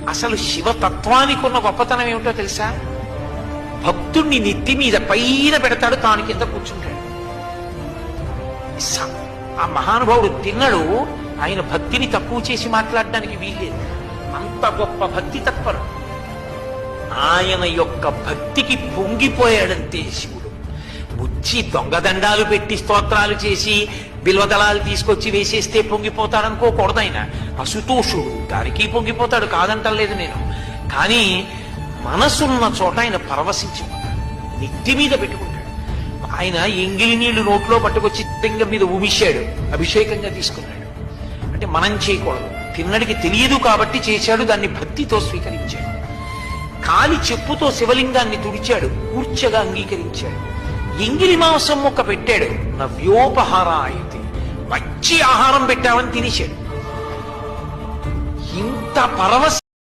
అసలు శివతత్వానికి ఉన్న గొప్పతనం ఏమిటో తెలుసా? భక్తుణ్ణి నెత్తి మీద పైన పెడతాడు, తాను కింద కూర్చుంటాడు. ఆ మహానుభావుడు తిన్నడు. ఆయన భక్తిని తక్కువ చేసి మాట్లాడడానికి వీల్లేదు. అంత గొప్ప భక్తి తత్పరు. ఆయన యొక్క భక్తికి పొంగిపోయాడంతే శివుడు. బుచ్చి దొంగదండాలు పెట్టి స్తోత్రాలు చేసి బిల్వదళాలు తీసుకొచ్చి వేసేస్తే పొంగిపోతాడనుకోకూడదు. ఆయన అసుతోషుడు, దానికి పొంగిపోతాడు, కాదంటలేదు నేను. కానీ మనసున్న చోట ఆయన పరవశించిపోతాడు, నెత్తి మీద పెట్టుకుంటాడు. ఆయన ఎంగిలి నీళ్లు నోట్లో పట్టుకొచ్చి లింగం మీద ఉమిశాడు, అభిషేకంగా తీసుకున్నాడు. అంటే మనం చేయకూడదు, తిన్నడికి తెలియదు కాబట్టి చేశాడు, దాన్ని భక్తితో స్వీకరించాడు. కాలి చెప్పుతో శివలింగాన్ని తుడిచాడు, కూర్చగా అంగీకరించాడు. ఎంగిలి మాంసం ముక్క పెట్టాడు, నవ్యోపహారాయతి, మంచి ఆహారం పెట్టామని తినేశాడు. ఇంత పరవశ